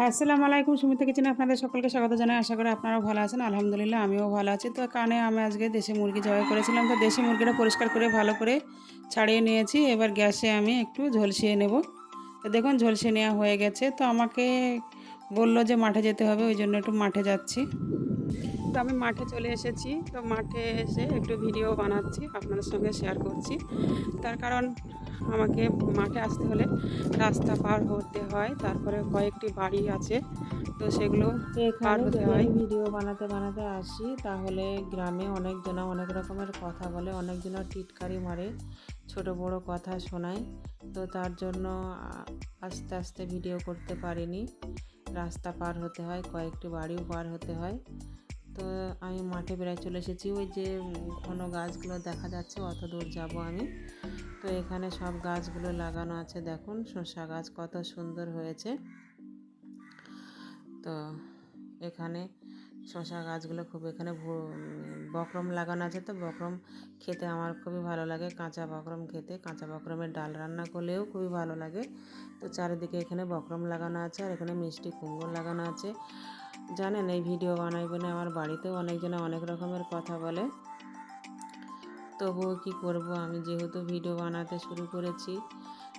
আসসালামু আলাইকুম। সুমিতা কিচেনে আপনাদের সকলকে স্বাগত জানাই। আশা করি আপনারাও ভালো আছেন। আলহামদুলিল্লাহ আমিও ভালো আছি। তো কানে আমি আজকে দেশি মুরগি জবাই করেছিলাম। তো দেশি মুরগিটা পরিষ্কার করে ভালো করে ছাড়িয়ে নিয়েছি। এবার গ্যাসে আমি একটু ঝলসিয়ে নেব। তো দেখুন ঝলসিয়ে নেওয়া হয়ে গেছে। তো আমাকে বলল যে মাঠে যেতে হবে, ওই জন্য একটু মাঠে যাচ্ছি। তো আমি মাঠে চলে এসেছি। তো মাঠে এসে একটু ভিডিও বানাচ্ছি, আপনাদের সঙ্গে শেয়ার করছি। তার কারণ আমাকে মাঠে আসতে হলে রাস্তা পার হতে হয়, তারপরে কয়েকটি বাড়ি আছে, তো সেগুলো পার এখানে হতে যদি হয়। আমি ভিডিও বানাতে বানাতে আসি তাহলে গ্রামে অনেকজনা অনেক রকমের কথা বলে, অনেকজনা টিটকারি মারে, ছোট বড় কথা শোনায়। তো তার জন্য আস্তে আস্তে ভিডিও করতে পারিনি। রাস্তা পার হতে হয়, কয়েকটি বাড়িও পার হতে হয়। তো আমি মাঠে বেড়ায় চলে এসেছি। ওই যে ঘন গাছগুলো দেখা যাচ্ছে, অত দূর যাব আমি। তো এখানে সব গাছগুলো লাগানো আছে, দেখুন শসা গাছ কত সুন্দর হয়েছে। তো এখানে শসা গাছগুলো খুব, এখানে বকরম লাগানো আছে। তো বকরম খেতে আমার খুবই ভালো লাগে, কাঁচা বকরম খেতে। কাঁচা বকরমের ডাল রান্না করলেও খুবই ভালো লাগে। তো চারিদিকে এখানে বকরম লাগানো আছে, আর এখানে মিষ্টি কুমড়ো লাগানো আছে। জানেন, এই ভিডিও বানাই বলে আমার বাড়িতেও অনেকজনে অনেক রকমের কথা বলে। তবুও কি করব, আমি যেহেতু ভিডিও বানাতে শুরু করেছি,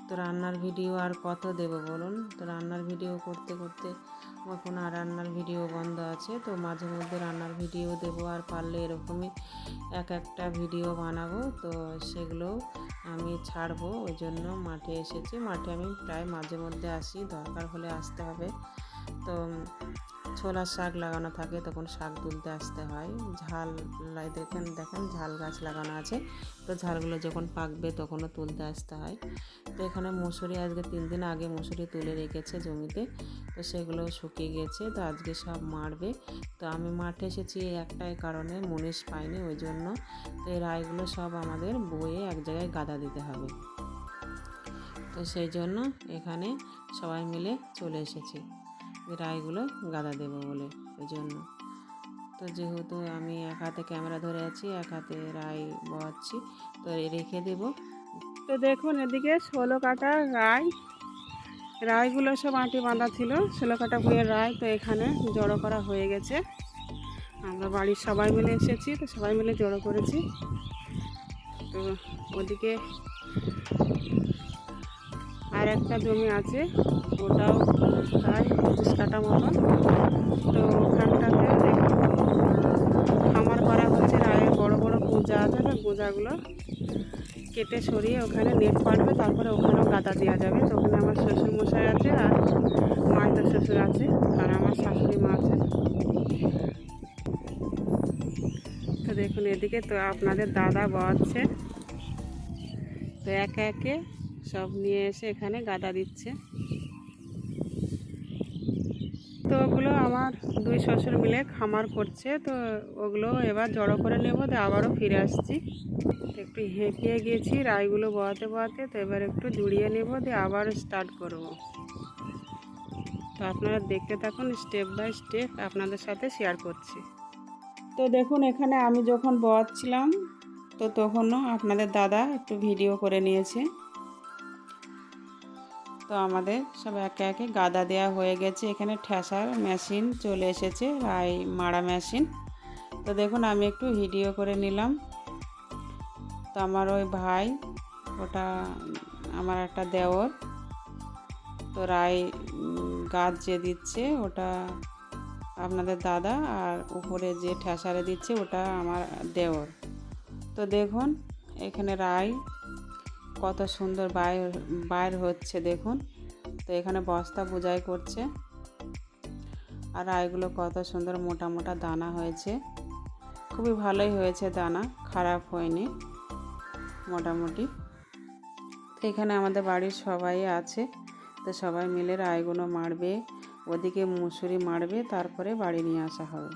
তো রান্নার ভিডিও আর কত দেব বলুন। তো রান্নার ভিডিও করতে করতে এখন আর রান্নার ভিডিও বন্ধ আছে। তো মাঝে মধ্যে রান্নার ভিডিও দেব, আর পারলে এরকমই এক একটা ভিডিও বানাবো। তো সেগুলো আমি ছাড়বো, ওই জন্য মাঠে এসেছি। মাঠে আমি প্রায় মাঝে মধ্যে আসি, দরকার হলে আসতে হবে। তো ছোলার শাক লাগানো থাকে, তখন শাক তুলতে আসতে হয়। ঝাল দেখেন দেখেন ঝাল গাছ লাগানো আছে। তো ঝালগুলো যখন পাকবে তখনও তুলতে আসতে হয়। তো এখানে মুসুরি আজকে 3 দিন আগে মুসুরি তুলে রেখেছে জমিতে, তো সেগুলো শুকিয়ে গেছে। তো আজকে সব মারবে। তো আমি মাঠে এসেছি একটাই কারণে, মুনিশ পাইনি, ওই জন্য। তো এই রাইগুলো সব আমাদের বয়ে এক জায়গায় গাদা দিতে হবে। তো সেই জন্য এখানে সবাই মিলে চলে এসেছি, রাইগুলো গাদা দেবো বলে, ওই জন্য। তো যেহেতু আমি এক হাতে ক্যামেরা ধরে আছি, এক হাতে রাই বয়াচ্ছি, তো রেখে দেব। তো দেখুন এদিকে 16 কাটা রায়, রায়গুলো সব আঁটি বাঁধা ছিল, 16 কাটা ভুঁইয়ের রায়। তো এখানে জড়ো করা হয়ে গেছে। আমরা বাড়ির সবাই মিলে এসেছি, তো সবাই মিলে জড়ো করেছি। তো ওদিকে আর একটা জমি আছে, ওটাও প্রায় 25 কাটা মতন। তো ওখানটাতে দেখুন খামার করা হচ্ছে। রায়ের বড় বড় গোঁজা আছে, তো গোঁজাগুলো কেটে সরিয়ে ওখানে নেট পাড়বে, তারপরে ওখানেও গাদা দেওয়া যাবে। তো ওখানে আমার শ্বশুর মশাই আছে, আর মায়ের শ্বশুর আছে, আর আমার শাশুড়ি মা আছে। তো দেখুন এদিকে তো আপনাদের দাদা বয়াচ্ছে। তো একে একে সব নিয়ে এসে এখানে গাদা দিচ্ছে। তো ওগুলো আমার 2 শ্বশুর মিলে খামার করছে। তো ওগুলো এবার জড়ো করে নেব, দিয়ে আবারও ফিরে আসছি। একটু হেঁপিয়ে গেছি রাইগুলো বয়াতে বয়াতে, তো এবার একটু জুড়িয়ে নেব, দিয়ে আবার স্টার্ট করব। তো আপনারা দেখতে থাকুন, স্টেপ বাই স্টেপ আপনাদের সাথে শেয়ার করছি। তো দেখুন এখানে আমি যখন বয়াচ্ছিলাম, তো তখনও আপনাদের দাদা একটু ভিডিও করে নিয়েছে। তো আমাদের সব একে একে গাদা দেওয়া হয়ে গেছে। এখানে ঠেসার মেশিন চলে এসেছে, রাই মারা মেশিন। তো দেখুন আমি একটু ভিডিও করে নিলাম। তো আমার ওই ভাই, ওটা আমার একটা দেওর। তো রাই গাছ যে দিচ্ছে ওটা আপনাদের দাদা, আর উপরে যে ঠেসারে দিচ্ছে ওটা আমার দেওর। তো দেখুন এখানে রাই কত সুন্দর বাইর হচ্ছে দেখুন। তো এখানে বস্তা বোঝাই করছে, আর রাইগুলো কত সুন্দর মোটা মোটা দানা হয়েছে। খুবই ভালোই হয়েছে দানা, খারাপ হয়নি মোটামুটি। তো এখানে আমাদের বাড়ির সবাই আছে, তো সবাই মিলে রাইগুলো মারবে, ওদিকে মুসুরি মারবে, তারপরে বাড়ি নিয়ে আসা হবে।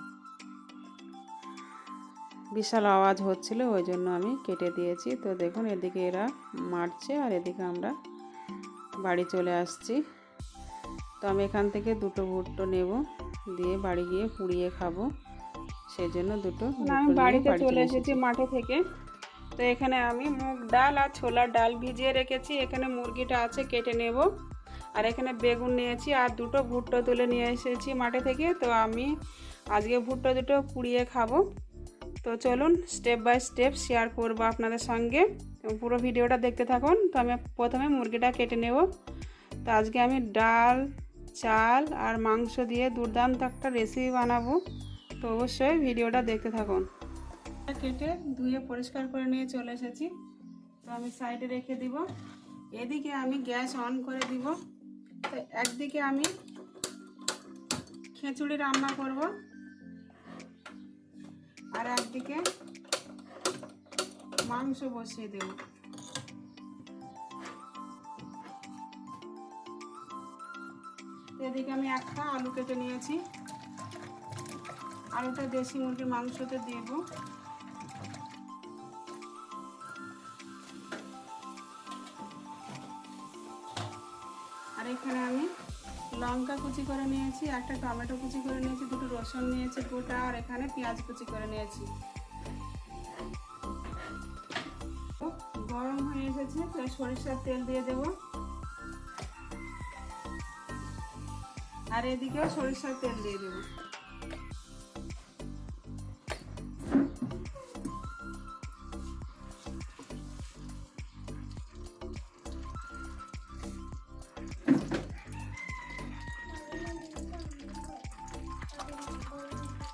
বিশাল আওয়াজ হচ্ছিল, ওই জন্য আমি কেটে দিয়েছি। তো দেখুন এদিকে এরা মারছে, আর এদিকে আমরা বাড়ি চলে আসছি। তো আমি এখান থেকে 2টো ভুট্টো নেব, দিয়ে বাড়ি গিয়ে পুড়িয়ে খাবো, সেই জন্য 2টো আমি ভুট্টো নিয়ে বাড়িতে বাড়ি চলে চলে এসেছি এসেছি। মাঠে থেকে। তো এখানে আমি মুগ ডাল আর ছোলার ডাল ভিজিয়ে রেখেছি। এখানে মুরগিটা আছে, কেটে নেব। আর এখানে বেগুন নিয়েছি আর দুটো ভুট্টো তুলে নিয়ে এসেছি মাঠে থেকে। তো আমি আজকে ভুট্টো দুটো পুড়িয়ে খাবো। তো চলুন স্টেপ বাই স্টেপ শেয়ার করবো আপনাদের সঙ্গে, পুরো ভিডিওটা দেখতে থাকুন। তো আমি প্রথমে মুরগিটা কেটে নেব। তো আজকে আমি ডাল, চাল আর মাংস দিয়ে দুর্দান্ত একটা রেসিপি বানাবো। তো অবশ্যই ভিডিওটা দেখতে থাকুন। কেটে ধুয়ে পরিষ্কার করে নিয়ে চলে এসেছি। তো আমি সাইডে রেখে দিব। এদিকে আমি গ্যাস অন করে দিব। তো একদিকে আমি খিচুড়ি রান্না করব আর একদিকে মাংস বসিয়ে দেব। এদিকে আমি একটা আলু কেটে নিয়েছি। আলুটা দেশি মুরগির মাংসতে দেব। আর এখানে আমি লঙ্কা কুচি করে নিয়েছি, একটা টমেটো কুচি করে নিয়েছি, দুটো রসুন নিয়েছি গোটা, আর এখানে পেঁয়াজ কুচি করে নিয়েছি। গরম হয়ে এসেছে, তো সরিষার তেল দিয়ে দেব। আর এদিকেও সরিষার তেল দিয়ে দেব।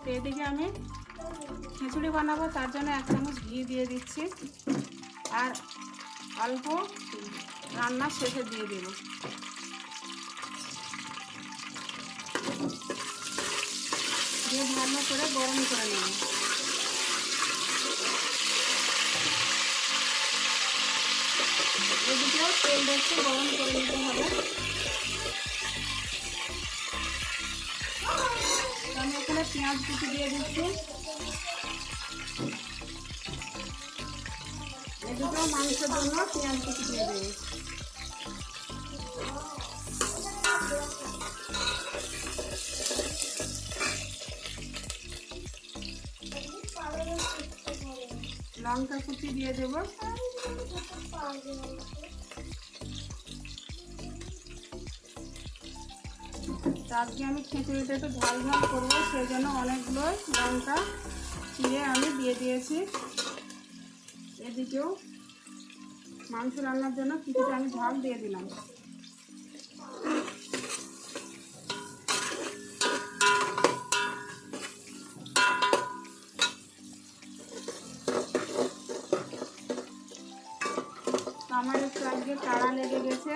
তো এদিকে আমি খিচুড়ি বানাবো, তার জন্য 1 চামচ ঘি দিয়ে দিচ্ছি আর অল্প রান্নার শেষে দিয়ে দেব। দিয়ে ভালো করে গরম করে নেব। এদিকেও তেল দেখতে গরম করে নিতে হবে। আমি এখানে পেঁয়াজ কুচি দিয়ে দিচ্ছি। এদিকেও মাংসের জন্য পেঁয়াজ কুচি দিয়ে দেবো। লঙ্কা কুচি দিয়ে দেব। আজকে আমি খিচুড়িটা একটু ঝাল ঝাল করবো, সেই জন্য অনেকগুলো লঙ্কা চিড়ে আমি দিয়ে দিয়েছি। এদিকেও মাংস রান্নার জন্য কিছুটা আমি ঝাল দিয়ে দিলাম। আমার একটু আজকে তাড়া লেগে গেছে,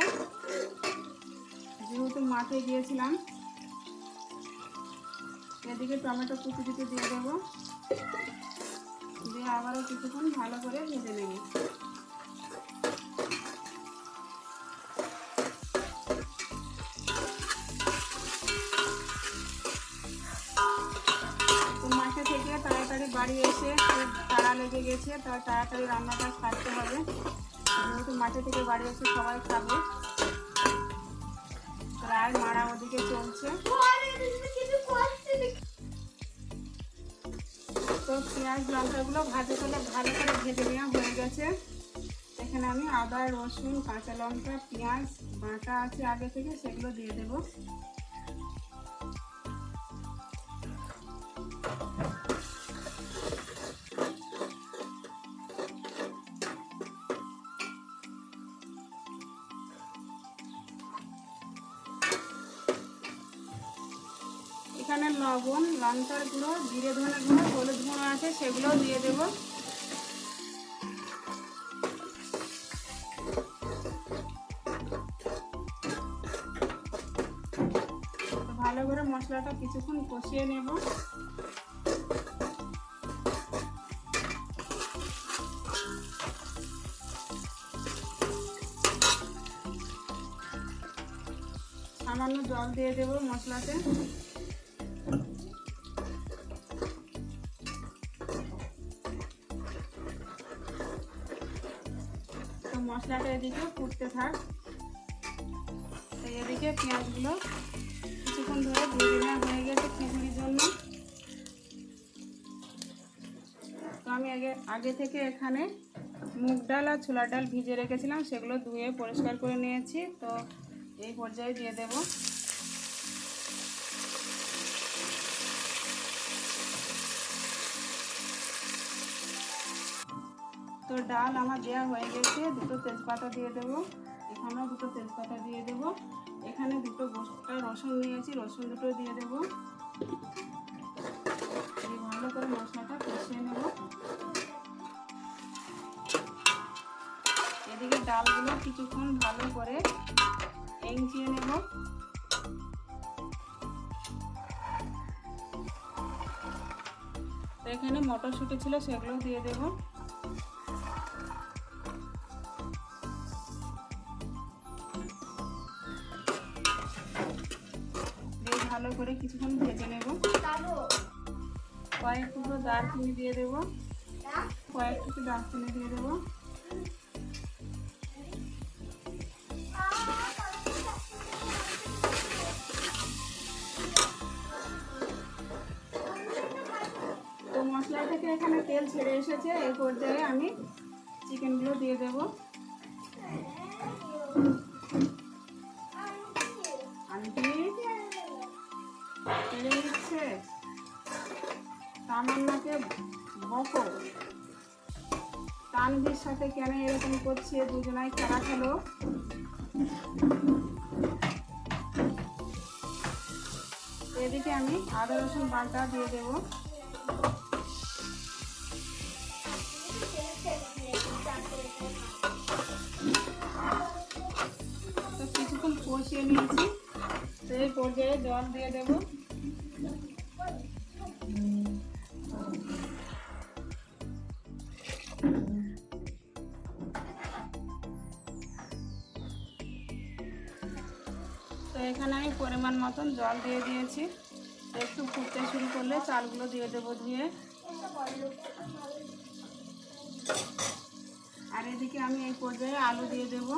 যেহেতু মাঠে গিয়েছিলাম। এদিকে টমেটো কুচি কুচি দিয়ে দেবো, দিয়ে আবারও কিছুক্ষণ ভালো করে ভেজে নেব। তো মাঠে থেকে তাড়াতাড়ি বাড়ি এসে খুব তাড়া লেগে গেছে, তাই তাড়াতাড়ি রান্নাটা সারতে হবে, যেহেতু মাঠে থেকে বাড়ি এসে সবাই খাবে। প্রায় মারা ওদিকে চলছে। তো পেঁয়াজ লঙ্কাগুলো ভাজে করে ভালো করে ভেজে নেওয়া হয়ে গেছে। এখানে আমি আদা, রসুন, কাঁচা লঙ্কা, পেঁয়াজ বাটা আছে আগে থেকে, সেগুলো দিয়ে দেব। এখানে লবণ, লঙ্কার গুঁড়ো, জিরে ধনে গুঁড়ো, হলুদ গুঁড়ো আছে, সেগুলো দিয়ে দেব। ভালো করে মশলাটা কিছুক্ষণ কষিয়ে নেব। সামান্য জল দিয়ে দেব মশলাতে। তো মশলাটা এদিকে ফুটতে থাক। এদিকে পেঁয়াজগুলো কিছুক্ষণ ধরে ভেজে নেওয়া হয়ে গেছে খিচুড়ির জন্য। তো আমি আগে থেকে এখানে মুগ ডাল আর ছোলার ডাল ভিজে রেখেছিলাম, সেগুলো ধুয়ে পরিষ্কার করে নিয়েছি। তো এই পর্যায়ে দিয়ে দেব। তো ডাল আমার দেওয়া হয়ে গেছে। দুটো তেজপাতা দিয়ে দেবো, এখানেও দুটো তেজপাতা দিয়ে দেবো, এখানে দুটো গোটা রসুন নিয়েছি, রসুন দুটো দিয়ে দেবো। ভালো করে মশলাটা কষিয়ে নেব। এদিকে ডালগুলো কিছুক্ষণ ভালো করে এঁচিয়ে নেব। তো এখানে মটরশুঁটি ছিল, সেগুলো দিয়ে দেব। দিয়ে ভালো করে কিছুক্ষণ ভেজে নেব। কয়েক টুকরো দারচিনি দিয়ে দেবো, কয়েক টুকরো দারচিনি দিয়ে দেবো। তো মশলা থেকে এখানে তেল ছেড়ে এসেছে। এই পর্যায়ে আমি চিকেনগুলো দিয়ে দেব। আন্টি তেলে দিচ্ছে, তামান্নাকে বকো, তানভীর সাথে কেন এরকম করছে, দুজনাই খেলা খেলো। এদিকে আমি আদা রসুন বাটা দিয়ে দেব। তো কিছুক্ষণ কষিয়ে নিয়েছি। তো এই পর্যায়ে জল দিয়ে দেব। তো এখানে আমি পরিমাণ মতন জল দিয়ে দিয়েছি। একটু ফুটতে শুরু করলে চালগুলো দিয়ে দেবো ধুয়ে। আর এদিকে আমি এই পর্যায়ে আলু দিয়ে দেব।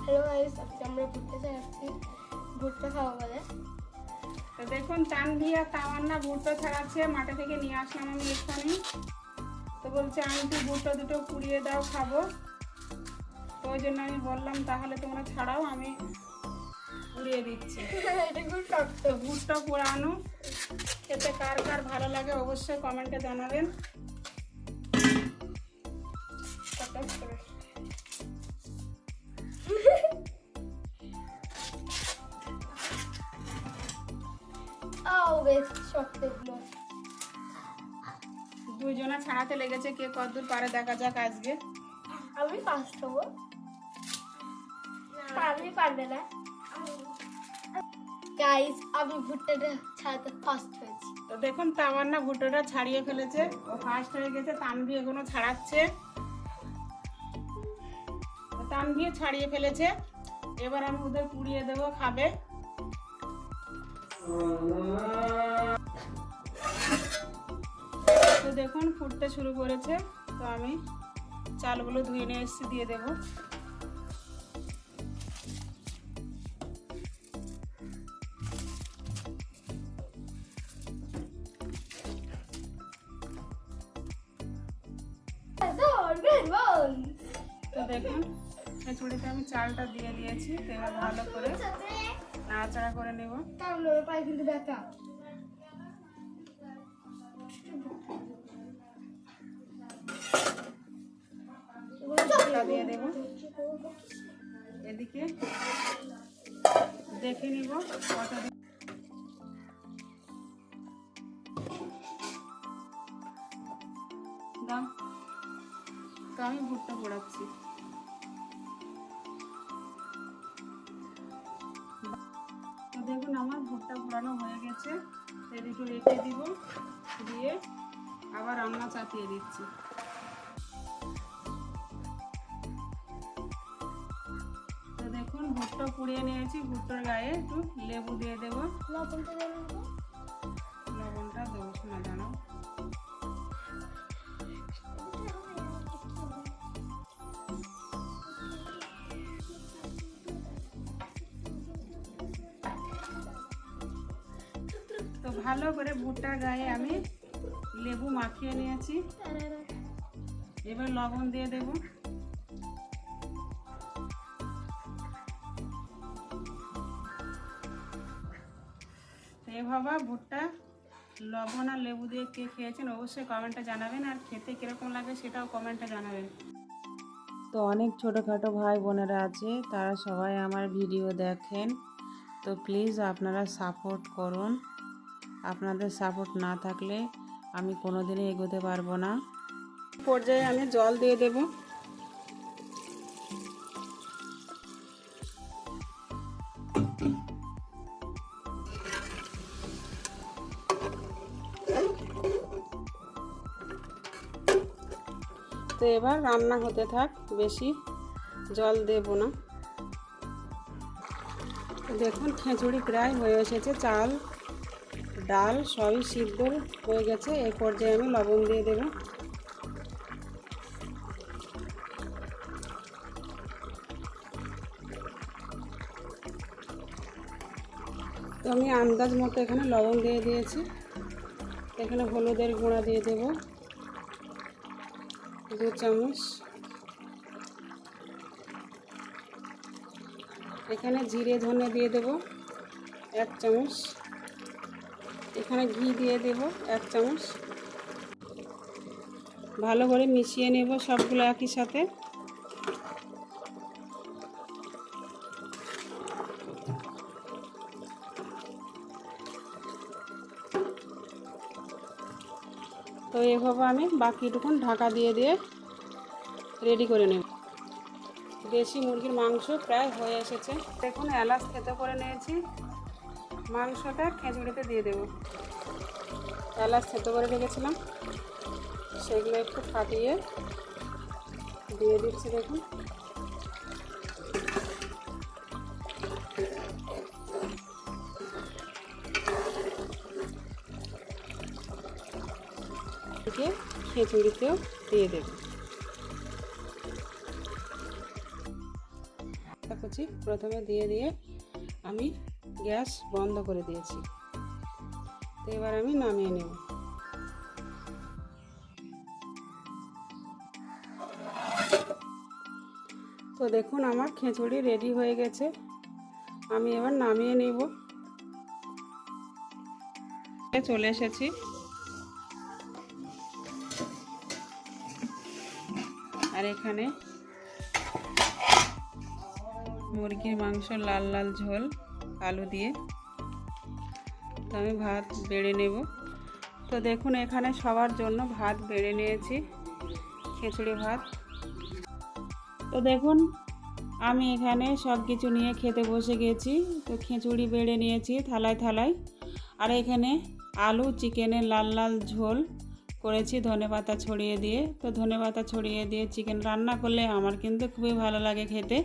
হ্যালো গাইস, আজকে আমরা ঘুরতে যাচ্ছি, ভুট্টা খাওয়া বলে। তো দেখুন তানভি আর তামান্না ভুট্টা ছাড়াচ্ছে, মাঠে থেকে নিয়ে আসলাম আমি এখানে। তো বলছে আন্টি ভুট্টা দুটো পুড়িয়ে দাও, খাবো। তো ওই জন্য আমি বললাম তাহলে তোমরা ছাড়াও, আমি পুড়িয়ে দিচ্ছি। এটা খুব শক্ত। তো ভুট্টা পোড়ানো খেতে কার কার ভালো লাগে অবশ্যই কমেন্টে জানাবেন। বেশ শক্ত এগুলো। দুইজনা ছাড়াতে লেগেছে, কে কতদূর পারে দেখা যাক আজকে। আমি ফার্স্ট হবো, আমি পারবে না। গাইস, আমি ভুট্টাটা ছাড়াতে ফার্স্ট হয়েছি। তো দেখুন তামান্না ভুট্টাটা ছাড়িয়ে ফেলেছে, ও ফার্স্ট হয়ে গেছে। তানভি এখনো ছাড়াচ্ছে। তানভি ছাড়িয়ে ফেলেছে, এবার আমি ওদের পুড়িয়ে দেবো, খাবে। তো দেখুন ফুটতে শুরু করেছে। তো আমি চালগুলো ধুয়ে নিয়ে এসে দিয়ে দেবো। তো দেখুন খিচুড়িতে আমি চালটা দিয়ে দিয়েছি। তো এবার ভালো করে নাড়াচাড়া করে নেব। পায়ে কিন্তু ব্যথা। দিয়ে দেব। এদিকে দেখে নিব কত দাও। তো আমি ভুট্টা পোড়াচ্ছি। তো দেখুন আমার ভুট্টা পোড়ানো হয়ে গেছে। এদিকে রেখে দিব, দিয়ে আবার রান্না চাপিয়ে দিচ্ছি। দেখুন ভুট্টা পুড়িয়ে নিয়েছি, ভুট্টার গায়ে একটু লেবু দিয়ে দেবো। লবণটা দেবেন তো? লবণটা দেবো, শোনা জানো। তো ভালো করে ভুট্টার গায়ে আমি লেবু মাখিয়ে নিয়েছি। এবার লবণ দিয়ে দেব। এভাবে ভুট্টা লবণ আর লেবু দিয়ে কে খেয়েছেন অবশ্যই কমেন্টে জানাবেন, আর খেতে কীরকম লাগে সেটাও কমেন্টে জানাবেন। তো অনেক ছোটোখাটো ভাই বোনেরা আছে, তারা সবাই আমার ভিডিও দেখেন। তো প্লিজ আপনারা সাপোর্ট করুন। আপনাদের সাপোর্ট না থাকলে আমি কোনোদিনই এগোতে পারবো না। পর্যায়ে আমি জল দিয়ে দেব। তো এবার রান্না হতে থাক, বেশি জল দেব না। দেখুন খিচুড়ি প্রায় হয়ে এসেছে, চাল ডাল সবই সিদ্ধ হয়ে গেছে। এই পর্যায়ে আমি লবণ দিয়ে দেব। তো আমি আন্দাজ মতো এখানে লবণ দিয়ে দিয়েছি। এখানে হলুদের গুঁড়া দিয়ে দেব 2 চামচ। এখানে জিরে ধনে দিয়ে দেব 1 চামচ। এখানে ঘি দিয়ে দেব 1 চামচ। ভালো করে মিশিয়ে নেব সবগুলো একই সাথে। তো এভাবে আমি বাকিটুকুন ঢাকা দিয়ে দিয়ে রেডি করে নেব। দেশি মুরগির মাংস প্রায় হয়ে এসেছে। দেখুন এলাচ থেতো করে নিয়েছি, মাংসটা খিচুড়িতে দিয়ে দেব। এলাচ থেতো করে রেখেছিলাম, সেগুলো একটু ফাটিয়ে দিয়ে দিচ্ছি। দেখুন খিচুড়িতেও দিয়ে দেব। কুচি প্রথমে দিয়ে দিয়ে আমি গ্যাস বন্ধ করে দিয়েছি। তো এবার আমি নামিয়ে নেব। তো দেখুন আমার খিচুড়ি রেডি হয়ে গেছে, আমি এবার নামিয়ে নেব। চলে এসেছি। আর এখানে মুরগির মাংস লাল লাল ঝোল আলু দিয়ে। তো আমি ভাত বেড়ে নেব। তো দেখুন এখানে সবার জন্য ভাত বেড়ে নিয়েছি, খিচুড়ি ভাত। তো দেখুন আমি এখানে সব কিছু নিয়ে খেতে বসে গেছি। তো খিচুড়ি বেড়ে নিয়েছি থালায় থালায়, আর এখানে আলু চিকেনের লাল লাল ঝোল করেছি ধনেপাতা ছড়িয়ে দিয়ে। তো ধনেপাতা ছড়িয়ে দিয়ে চিকেন রান্না করলে আমার কিন্তু খুবই ভালো লাগে খেতে।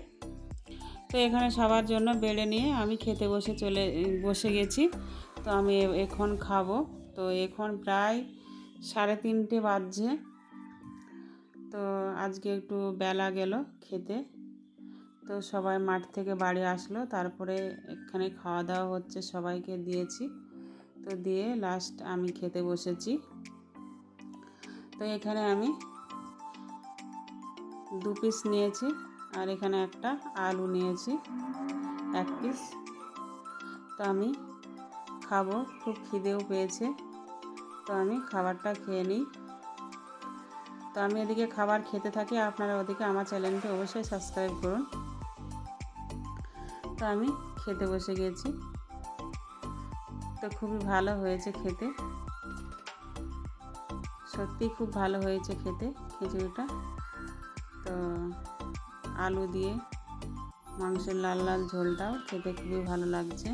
তো এখানে সবার জন্য বেড়ে নিয়ে আমি খেতে বসে গেছি। তো আমি এখন খাবো। তো এখন প্রায় 3:30 বাজছে। তো আজকে একটু বেলা গেল খেতে। তো সবাই মাঠ থেকে বাড়ি আসলো, তারপরে এখানে খাওয়া দাওয়া হচ্ছে, সবাইকে দিয়েছি। তো দিয়ে লাস্ট আমি খেতে বসেছি। তো এখানে আমি 2 পিস নিয়েছি, আর এখানে একটা আলু নিয়েছি 1 পিস। তো আমি খাবো, খুব খিদেও পেয়েছে। তো আমি খাবারটা খেয়ে নিই। তো আমি এদিকে খাবার খেতে থাকি, আপনারা ওদিকে আমার চ্যানেলটি অবশ্যই সাবস্ক্রাইব করুন। তো আমি খেতে বসে গেছি। তো খুবই ভালো হয়েছে খেতে, সত্যি খুব ভালো হয়েছে খেতে খিচুড়িটা। তো আলু দিয়ে মাংসের লাল লাল ঝোলটাও খেতে খুবই ভালো লাগছে।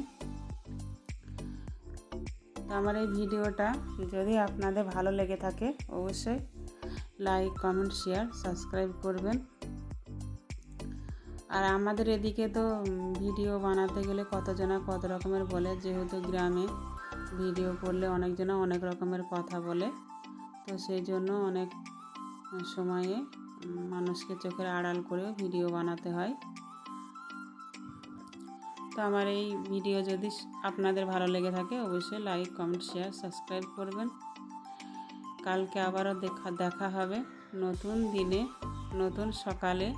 তো আমার এই ভিডিওটা যদি আপনাদের ভালো লেগে থাকে অবশ্যই লাইক কমেন্ট শেয়ার সাবস্ক্রাইব করবেন। আর আমাদের এদিকে তো ভিডিও বানাতে গেলে কতজনা কত রকমের বলে, যেহেতু গ্রামে ভিডিও করলে অনেকজনা অনেক রকমের কথা বলে, তো সেই জন্য অনেক সময়ে মানুষকে চোখের আড়াল করে ভিডিও বানাতে হয়। তো আমার এই ভিডিও যদি আপনাদের ভালো লেগে থাকে অবশ্যই লাইক, কমেন্ট, শেয়ার, সাবস্ক্রাইব করবেন। কালকে আবারও দেখা হবে নতুন দিনে, নতুন সকালে।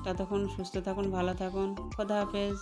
ততক্ষণ সুস্থ থাকুন, ভালো থাকুন। খোদা হাফেজ।